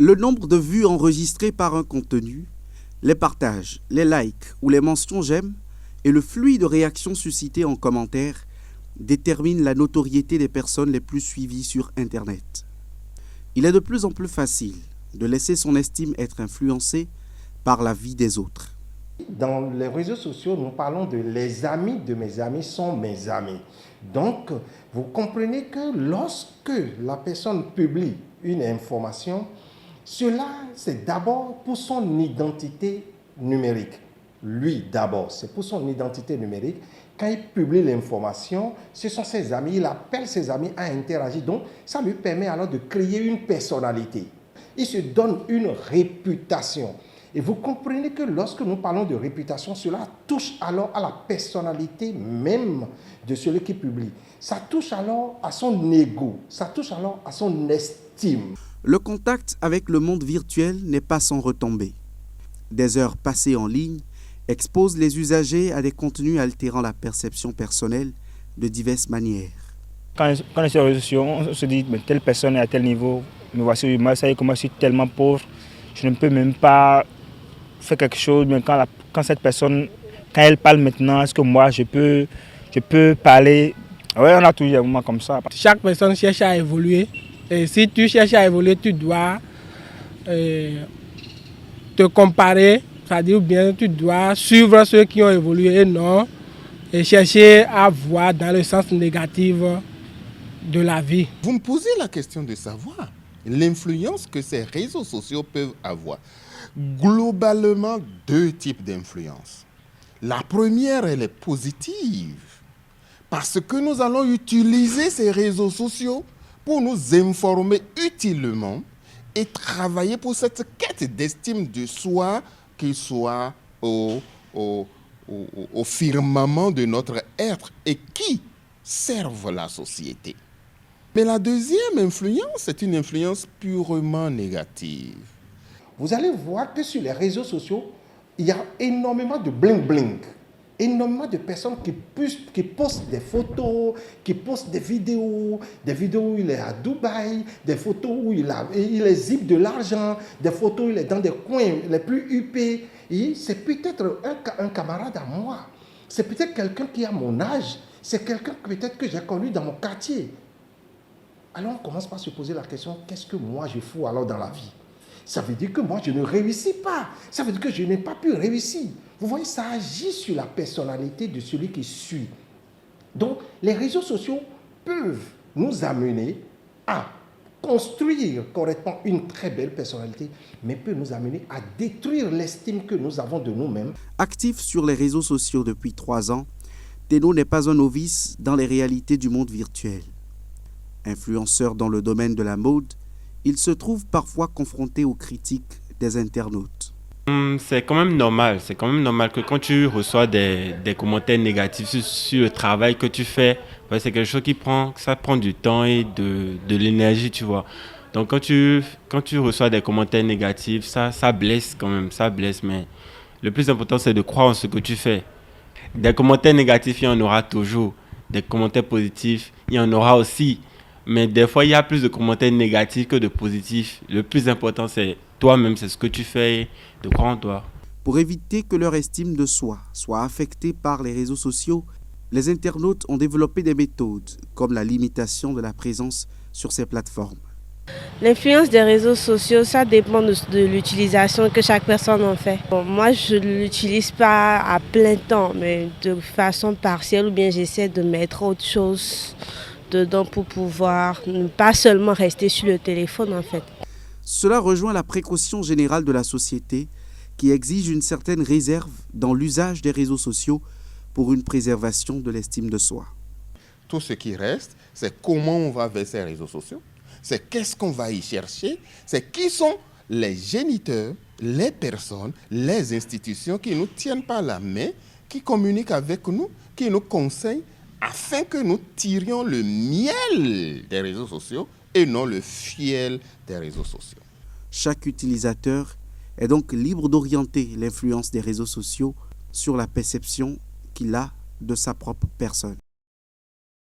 Le nombre de vues enregistrées par un contenu, les partages, les likes ou les mentions j'aime et le flux de réactions suscitées en commentaire déterminent la notoriété des personnes les plus suivies sur Internet. Il est de plus en plus facile de laisser son estime être influencée par la vie des autres. Dans les réseaux sociaux, nous parlons de les amis de mes amis sont mes amis. Donc, vous comprenez que lorsque la personne publie une information, cela, c'est d'abord pour son identité numérique. Lui, d'abord, c'est pour son identité numérique. Quand il publie l'information, ce sont ses amis, il appelle ses amis à interagir. Donc, ça lui permet alors de créer une personnalité. Il se donne une réputation. Et vous comprenez que lorsque nous parlons de réputation, cela touche alors à la personnalité même de celui qui publie. Ça touche alors à son ego, ça touche alors à son estime. Le contact avec le monde virtuel n'est pas sans retombées. Des heures passées en ligne exposent les usagers à des contenus altérant la perception personnelle de diverses manières. Quand on est sur les réseaux sociaux, on se dit telle personne est à tel niveau, mais voici, moi, ça y est, comment je suis tellement pauvre, je ne peux même pas faire quelque chose, mais quand cette personne, quand elle parle maintenant, est-ce que moi je peux parler? Oui, on a toujours des moments comme ça. Chaque personne cherche à évoluer. Et si tu cherches à évoluer, tu dois te comparer, c'est-à-dire bien tu dois suivre ceux qui ont évolué et non et chercher à voir dans le sens négatif de la vie. Vous me posez la question de savoir l'influence que ces réseaux sociaux peuvent avoir. Globalement, deux types d'influence. La première, elle est positive parce que nous allons utiliser ces réseaux sociaux pour nous informer utilement et travailler pour cette quête d'estime de soi qui soit au firmament de notre être et qui serve la société. Mais la deuxième influence, c'est une influence purement négative. Vous allez voir que sur les réseaux sociaux, il y a énormément de bling-bling. Énormément de personnes qui postent des photos, qui postent des vidéos où il est à Dubaï, des photos où il exhibe de l'argent, des photos où il est dans des coins les plus huppés. Et c'est peut-être un camarade à moi, c'est peut-être quelqu'un qui a mon âge, c'est quelqu'un peut-être que j'ai connu dans mon quartier. Alors on commence par se poser la question, qu'est-ce que moi je fous alors dans la vie? Ça veut dire que moi, je ne réussis pas. Ça veut dire que je n'ai pas pu réussir. Vous voyez, ça agit sur la personnalité de celui qui suit. Donc, les réseaux sociaux peuvent nous amener à construire correctement une très belle personnalité, mais peuvent nous amener à détruire l'estime que nous avons de nous-mêmes. Actif sur les réseaux sociaux depuis 3 ans, Teno n'est pas un novice dans les réalités du monde virtuel. Influenceur dans le domaine de la mode, il se trouve parfois confronté aux critiques des internautes. C'est quand même normal. C'est quand même normal que quand tu reçois des commentaires négatifs sur le travail que tu fais, ouais, c'est quelque chose ça prend du temps et de l'énergie, tu vois. Donc quand tu reçois des commentaires négatifs, ça blesse quand même, ça blesse. Mais le plus important, c'est de croire en ce que tu fais. Des commentaires négatifs, il y en aura toujours. Des commentaires positifs, il y en aura aussi. Mais des fois, il y a plus de commentaires négatifs que de positifs. Le plus important, c'est toi-même, c'est ce que tu fais, de croire en toi. Pour éviter que leur estime de soi soit affectée par les réseaux sociaux, les internautes ont développé des méthodes comme la limitation de la présence sur ces plateformes. L'influence des réseaux sociaux, ça dépend de l'utilisation que chaque personne en fait. Bon, moi, je ne l'utilise pas à plein temps, mais de façon partielle ou bien j'essaie de mettre autre chose dedans pour pouvoir ne pas seulement rester sur le téléphone en fait. Cela rejoint la précaution générale de la société qui exige une certaine réserve dans l'usage des réseaux sociaux pour une préservation de l'estime de soi. Tout ce qui reste, c'est comment on va vers ces réseaux sociaux, c'est qu'est-ce qu'on va y chercher, c'est qui sont les géniteurs, les personnes, les institutions qui nous tiennent par la main, qui communiquent avec nous, qui nous conseillent, afin que nous tirions le miel des réseaux sociaux et non le fiel des réseaux sociaux. Chaque utilisateur est donc libre d'orienter l'influence des réseaux sociaux sur la perception qu'il a de sa propre personne.